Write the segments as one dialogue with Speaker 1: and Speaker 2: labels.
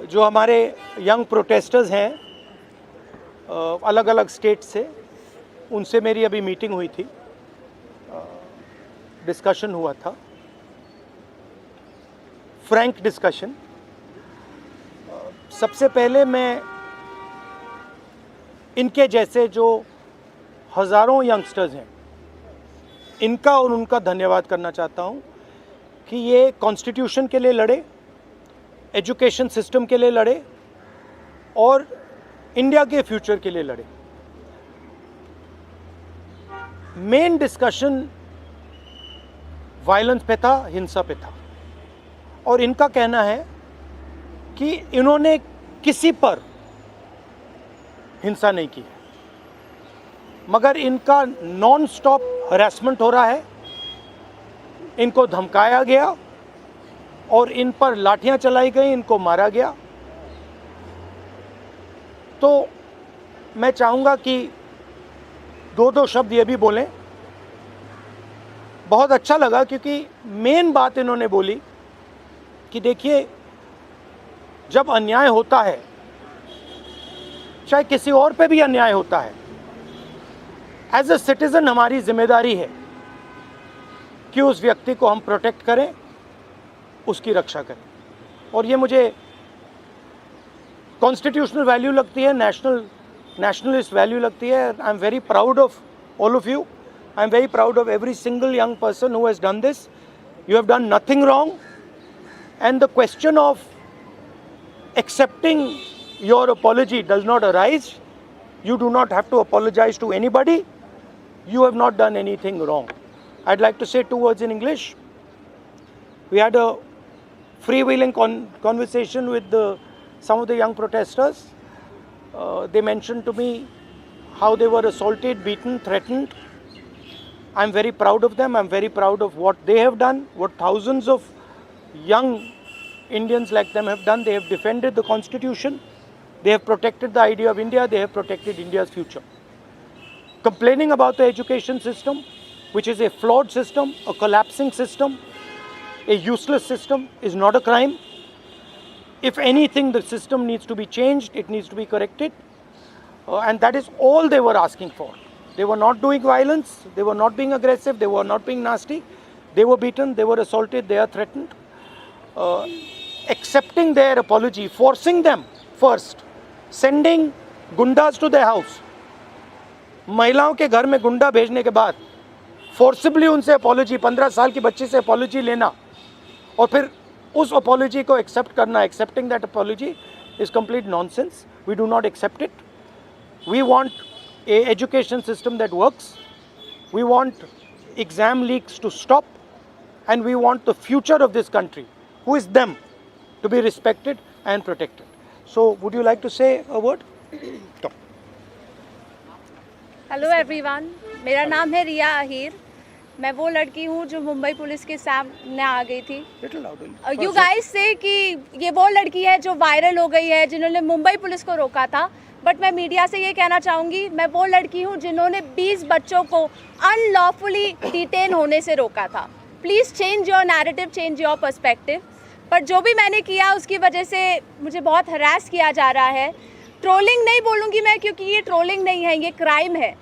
Speaker 1: जो हमारे young protesters हैं अलग अलग स्टेट से, उनसे मेरी अभी मीटिंग हुई थी, डिस्कशन हुआ था, फ्रैंक डिस्कशन। सबसे पहले मैं इनके जैसे जो हज़ारों यंगस्टर्स हैं, इनका और उनका धन्यवाद करना चाहता हूं कि ये कॉन्स्टिट्यूशन के लिए लड़े, एजुकेशन सिस्टम के लिए लड़े और इंडिया के फ्यूचर के लिए लड़े। मेन डिस्कशन वायलेंस पे था, हिंसा पे था, और इनका कहना है कि इन्होंने किसी पर हिंसा नहीं की है, मगर इनका नॉन स्टॉप हरासमेंट हो रहा है, इनको धमकाया गया और इन पर लाठियां चलाई गई, इनको मारा गया। तो मैं चाहूँगा कि दो शब्द ये भी बोलें। बहुत अच्छा लगा क्योंकि मेन बात इन्होंने बोली कि देखिए, जब अन्याय होता है, चाहे किसी और पे भी अन्याय होता है, एज ए सिटीजन हमारी जिम्मेदारी है कि उस व्यक्ति को हम प्रोटेक्ट करें, उसकी रक्षा करें। और ये मुझे कॉन्स्टिट्यूशनल वैल्यू लगती है, नेशनलिस्ट वैल्यू लगती है। I am very proud of all of you. I am very proud of every single young person who has done this. You have done nothing wrong, and the question of accepting your apology does not arise. You do not have to apologize to anybody. You have not done anything wrong. I'd like to say two words in English. We had a freewheeling conversation with some of the young protesters. They mentioned to me how they were assaulted, beaten, threatened. I'm very proud of them. I'm very proud of what they have done, what thousands of young Indians like them have done. They have defended the Constitution. They have protected the idea of India. They have protected India's future. Complaining about the education system, which is a flawed system, a collapsing system, a useless system, is not a crime. If anything, the system needs to be changed. It needs to be corrected. And that is all they were asking for. They were not doing violence, they were not being aggressive, they were not being nasty. They were beaten, they were assaulted, they are threatened. Accepting their apology, forcing them first, sending gundas to their house. महिलाओं के घर में गुंडा भेजने के बाद forcibly उनसे apology, 15 साल की बच्ची से अपॉलॉजी लेना और फिर उस अपॉलॉजी को एक्सेप्ट करना, accepting that apology is complete nonsense. We do not accept it. We want a education system that works. We want exam leaks to stop, and we want the future of this country, who is them, to be respected and protected. So would you like to say a word? Talk.
Speaker 2: Hello everyone, मेरा नाम है रिया अहीर. मैं वो लड़की हूँ जो Mumbai police के सामने आ गई थी. यू गाइस से कि ये वो लड़की है जो वायरल हो गई है, जिन्होंने मुंबई पुलिस को रोका था. बट मैं मीडिया से ये कहना चाहूँगी, मैं वो लड़की हूँ जिन्होंने 20 बच्चों को अनलॉफुली डिटेन होने से रोका था. Please change your narrative, change your perspective. पर जो भी मैंने किया उसकी वजह से मुझे बहुत हरास किया जा रहा है. ट्रोलिंग नहीं बोलूँगी मैं, क्योंकि ये ट्रोलिंग नहीं है, ये क्राइम है.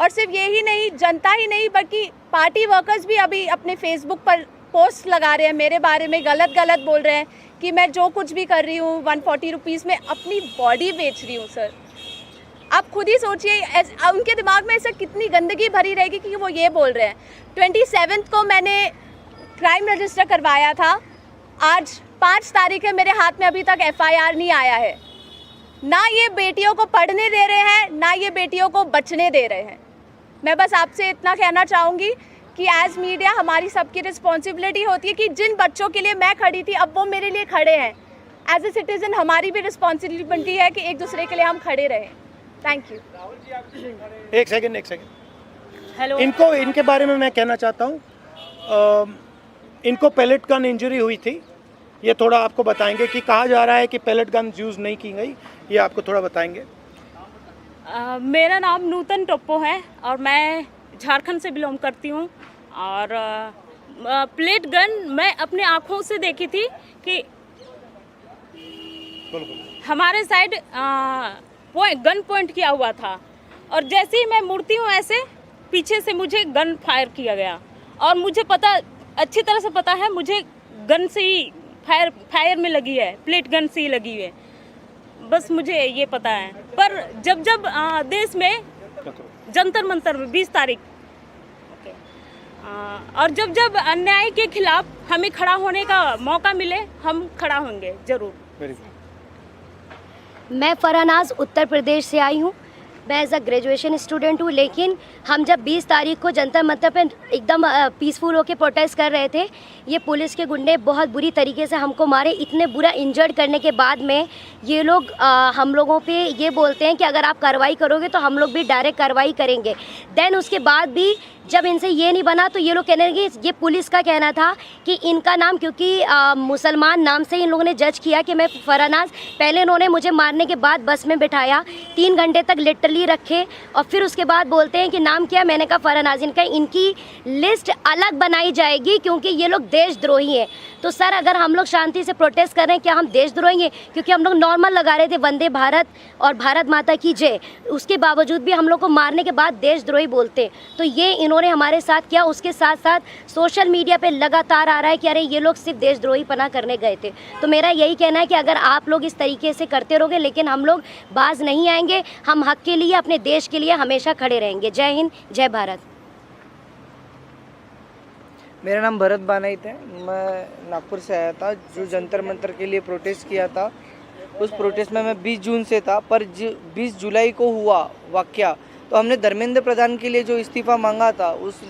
Speaker 2: और सिर्फ ये ही नहीं, जनता ही नहीं बल्कि पार्टी वर्कर्स भी अभी अपने फेसबुक पर पोस्ट लगा रहे हैं, मेरे बारे में गलत बोल रहे हैं कि मैं जो कुछ भी कर रही हूँ 140 रुपीज़ में अपनी बॉडी बेच रही हूँ. सर, आप खुद ही सोचिए, उनके दिमाग में ऐसा कितनी गंदगी भरी रहेगी कि वो ये बोल रहे हैं. 27 को मैंने क्राइम रजिस्टर करवाया था. आज 5 तारीख है, मेरे हाथ में अभी तक FIR नहीं आया है. ना ये बेटियों को पढ़ने दे रहे हैं, ना ये बेटियों को बचने दे रहे हैं. मैं बस आपसे इतना कहना चाहूँगी कि एज मीडिया हमारी सबकी रिस्पॉन्सिबिलिटी होती है कि जिन बच्चों के लिए मैं खड़ी थी अब वो मेरे लिए खड़े हैं. एज ए सिटीज़न हमारी भी रिस्पॉन्सिबिलिटी है कि एक दूसरे के लिए हम खड़े रहें. Thank you.
Speaker 1: एक सेकंड. हेलो. इनके बारे में मैं कहना चाहता हूँ. इनको पेलेट गन इंजरी हुई थी. ये थोड़ा आपको बताएंगे कि कहा जा रहा है कि पेलेट गन यूज़ नहीं की गई. ये आपको थोड़ा बताएंगे.
Speaker 3: मेरा नाम नूतन टोप्पो है और मैं झारखंड से बिलोंग करती हूँ. और प्लेट गन मैं अपने आँखों से देखी थी कि हमारे साइड गन पॉइंट किया हुआ था, और जैसे ही मैं मुड़ती हूँ ऐसे पीछे से मुझे गन फायर किया गया, और मुझे पता अच्छी तरह से पता है मुझे गन से ही फायर में लगी है, प्लेट गन से ही लगी है, बस मुझे ये पता है। पर जब देश में जंतर मंतर में 20 तारीख और जब अन्याय के खिलाफ हमें खड़ा होने का मौका मिले, हम खड़ा होंगे जरूर।
Speaker 4: मैं फरहनाज उत्तर प्रदेश से आई हूँ। मैं एज अ ग्रेजुएशन स्टूडेंट हूँ, लेकिन हम जब 20 तारीख को जंतर मंतर पे एकदम पीसफुल होकर प्रोटेस्ट कर रहे थे, ये पुलिस के गुंडे बहुत बुरी तरीके से हमको मारे। इतने बुरा इंजर्ड करने के बाद में ये लोग हम लोगों पे ये बोलते हैं कि अगर आप कार्रवाई करोगे तो हम लोग भी डायरेक्ट कार्रवाई करेंगे। देन उसके बाद भी जब इनसे ये नहीं बना तो ये लोग कहने लगे, ये पुलिस का कहना था कि इनका नाम क्योंकि मुसलमान नाम से इन लोगों ने जज किया कि मैं फरहनाज। पहले इन्होंने मुझे मारने के बाद बस में बिठाया, 3 घंटे तक लिटरली रखे, और फिर उसके बाद बोलते हैं कि नाम क्या। मैंने कहा फरहनाज। इनकी लिस्ट अलग बनाई जाएगी क्योंकि ये लोग देशद्रोही हैं। तो सर, अगर हम लोग शांति से प्रोटेस्ट कर रहे हैं, क्या हम देशद्रोही हैं? क्योंकि हम लोग नॉर्मल लगा रहे थे वंदे भारत और भारत माता की जय, उसके बावजूद भी हम लोग को मारने के बाद देशद्रोही बोलते। तो ये इन्होंने हमारे साथ किया। उसके साथ साथ सोशल मीडिया पे लगातार आ रहा है कि अरे ये लोग सिर्फ देशद्रोही पना करने गए थे। तो मेरा यही कहना है कि अगर आप लोग इस तरीके से करते रहोगे, लेकिन हम लोग बाज नहीं आएंगे। हम हक के लिए, अपने देश के लिए हमेशा खड़े रहेंगे। जय हिंद, जय भारत।
Speaker 5: मेरा नाम भरत बानाइत है। मैं नागपुर से आया था, जो जंतर मंतर के लिए प्रोटेस्ट किया था। उस प्रोटेस्ट में मैं 20 जून से था, पर 20 जुलाई को हुआ वाक़या, तो हमने धर्मेंद्र प्रधान के लिए जो इस्तीफ़ा मांगा था, उस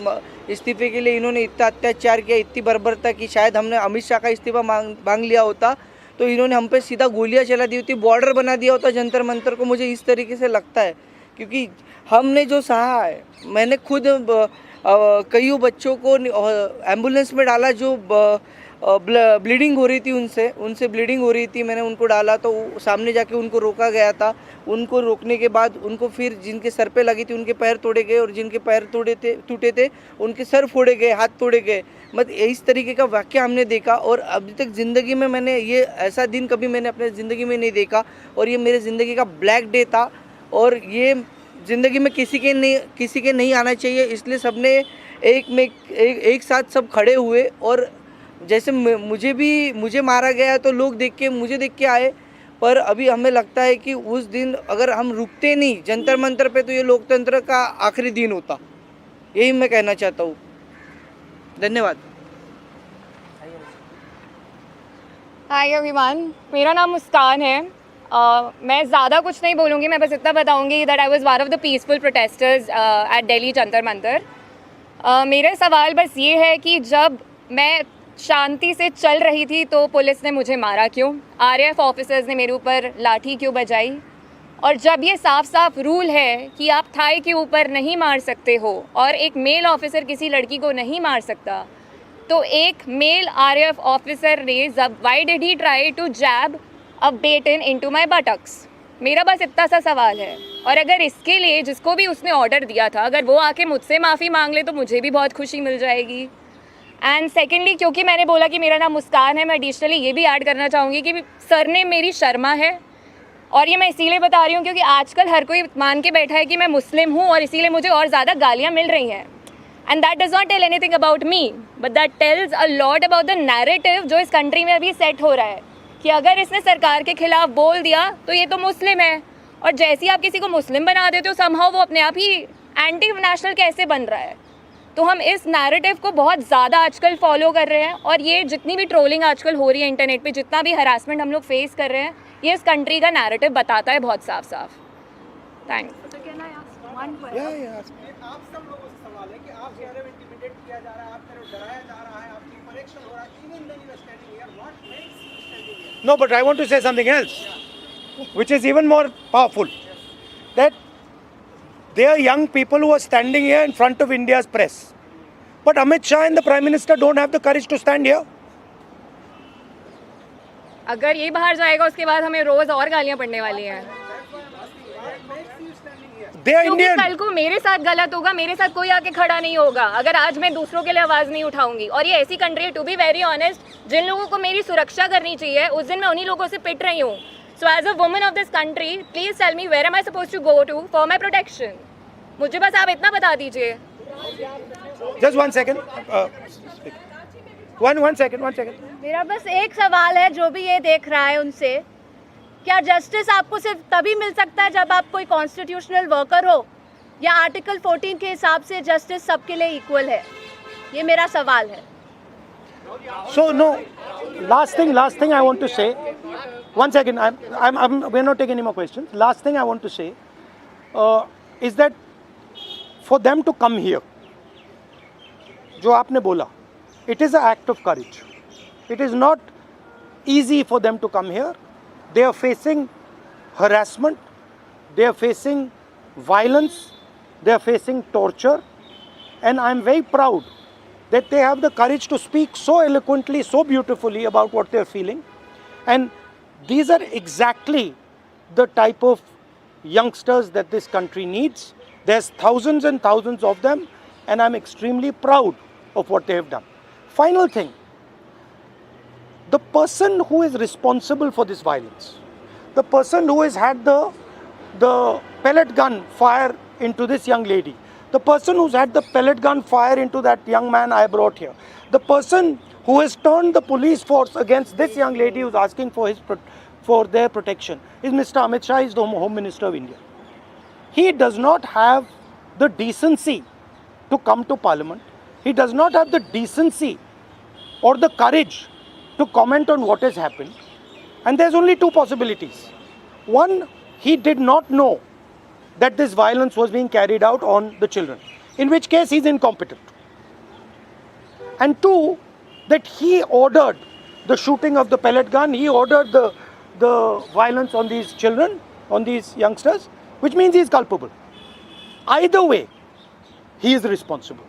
Speaker 5: इस्तीफ़े के लिए इन्होंने इतना अत्याचार किया, इतनी बर्बरता की। शायद हमने अमित शाह का इस्तीफ़ा मांग लिया होता तो इन्होंने हम पे सीधा गोलियां चला दी होती, बॉर्डर बना दिया होता जंतर मंतर को। मुझे इस तरीके से लगता है, क्योंकि हमने जो सहा है, मैंने खुद कईयों बच्चों को एम्बुलेंस में डाला जो ब्लीडिंग हो रही थी, उनसे ब्लीडिंग हो रही थी। मैंने उनको डाला तो सामने जाके उनको रोका गया था। उनको रोकने के बाद उनको फिर जिनके सर पे लगी थी उनके पैर तोड़े गए, और जिनके पैर टूटे थे उनके सर फोड़े गए, हाथ तोड़े गए। मतलब इस तरीके का वाक़या हमने देखा, और अभी तक ज़िंदगी में मैंने ये ऐसा दिन कभी मैंने अपने ज़िंदगी में नहीं देखा, और ये मेरे ज़िंदगी का ब्लैक डे था, और ये ज़िंदगी में किसी के नहीं आना चाहिए। इसलिए सबने एक साथ सब खड़े हुए, और जैसे मुझे मारा गया तो लोग मुझे देख के आए। पर अभी हमें लगता है कि उस दिन अगर हम रुकते नहीं जंतर मंतर पे, तो ये लोकतंत्र का आखिरी दिन होता। यही मैं कहना चाहता हूँ। धन्यवाद।
Speaker 6: हाय एवरीवन, मेरा नाम मुस्कान है। मैं ज़्यादा कुछ नहीं बोलूँगी, मैं बस इतना बताऊँगी that I was one of the peaceful protesters at Delhi Jantar Mantar. मेरा सवाल बस ये है कि जब मैं शांति से चल रही थी तो पुलिस ने मुझे मारा क्यों? आरएएफ ऑफिसर्स ने मेरे ऊपर लाठी क्यों बजाई? और जब ये साफ साफ रूल है कि आप थाई के ऊपर नहीं मार सकते हो और एक मेल ऑफिसर किसी लड़की को नहीं मार सकता, तो एक मेल आरएएफ ऑफिसर ने why did he try to jab a baton into my buttocks? मेरा बस इतना सा सवाल है। और अगर इसके लिए जिसको भी उसने ऑर्डर दिया था, अगर वो आके मुझसे माफ़ी मांग ले तो मुझे भी बहुत खुशी मिल जाएगी। एंड सेकेंडली, क्योंकि मैंने बोला कि मेरा नाम मुस्कान है, मैं एडिशनली ये भी ऐड करना चाहूँगी कि सरनेम मेरी शर्मा है। और ये मैं इसीलिए बता रही हूँ क्योंकि आजकल हर कोई मान के बैठा है कि मैं मुस्लिम हूँ, और इसीलिए मुझे और ज़्यादा गालियाँ मिल रही हैं। And that does not tell anything about me, but that tells a lot about the narrative जो इस कंट्री में अभी सेट हो रहा है, कि अगर इसने सरकार के खिलाफ बोल दिया तो ये तो मुस्लिम है, और जैसे ही आप किसी को मुस्लिम बना देते हो समहाउ वो अपने आप ही एंटी नेशनल कैसे बन रहा है। तो हम इस नैरेटिव को बहुत ज़्यादा आजकल फॉलो कर रहे हैं, और ये जितनी भी ट्रोलिंग आजकल हो रही है इंटरनेट पे, जितना भी हरासमेंट हम लोग फेस कर रहे हैं, ये इस कंट्री का नैरेटिव बताता है बहुत साफ साफ। थैंक्स।
Speaker 1: आप सब लोगों से सवाल है कि आप कह रहे हो इंटिमिडेट किया जा रहा है, आप कह रहे हो डराया जा रहा है, आपकी कनेक्शन हो रहा है, even then you are standing here, what makes you standing here? No, but I want to say something else, which is even more powerful. That there are young people who are standing here in front of India's press, but Amit Shah and the Prime Minister don't have the courage to stand here.
Speaker 6: अगर ये बाहर जाएगा उसके बाद हमें रोज़ और गालियाँ पड़ने वाली हैं।
Speaker 1: They are
Speaker 6: क्योंकि
Speaker 1: Indian.
Speaker 6: कल को मेरे साथ गलत होगा, मेरे साथ कोई आके खड़ा नहीं होगा अगर आज मैं दूसरों के लिए आवाज़ नहीं उठाऊंगी। और ये ऐसी कंट्री है, टू बी वेरी ऑनेस्ट, जिन लोगों को मेरी सुरक्षा करनी चाहिए उस दिन मैं उन्हीं लोगों से पिट रही हूँ। So as a woman of this country, please tell me where am I supposed to go to for my protection? मुझे बस आप इतना बता दीजिए.
Speaker 1: Just 1 second. One second.
Speaker 2: मेरा बस एक सवाल है जो भी ये देख रहा है उनसे, क्या जस्टिस आपको सिर्फ तभी मिल सकता है जब आप कोई कॉन्स्टिट्यूशनल वर्कर हो, या आर्टिकल 14 के हिसाब से जस्टिस सबके लिए इक्वल है? ये मेरा सवाल है.
Speaker 1: So no, last thing I want to say. 1 second, we're not taking any more questions. Last thing I want to say is that for them to come here, जो आपने बोला, it is an act of courage. It is not easy for them to come here. They are facing harassment, they are facing violence, they are facing torture, and I'm very proud that they have the courage to speak so eloquently, so beautifully about what they're feeling. And these are exactly the type of youngsters that this country needs. There's thousands and thousands of them, and I'm extremely proud of what they have done. Final thing, the person who is responsible for this violence, the person who has had the pellet gun fire into this young lady, the person who's had the pellet gun fire into that young man I brought here, the person who has turned the police force against this young lady who's asking for their protection is Mr. Amit Shah, is the Home Minister of India. He does not have the decency to come to Parliament. He does not have the decency or the courage to comment on what has happened. And there's only two possibilities. One, he did not know that this violence was being carried out on the children, in which case he's incompetent. And two, that he ordered the shooting of the pellet gun, he ordered the violence on these children, on these youngsters, which means he is culpable. Either way, he is responsible.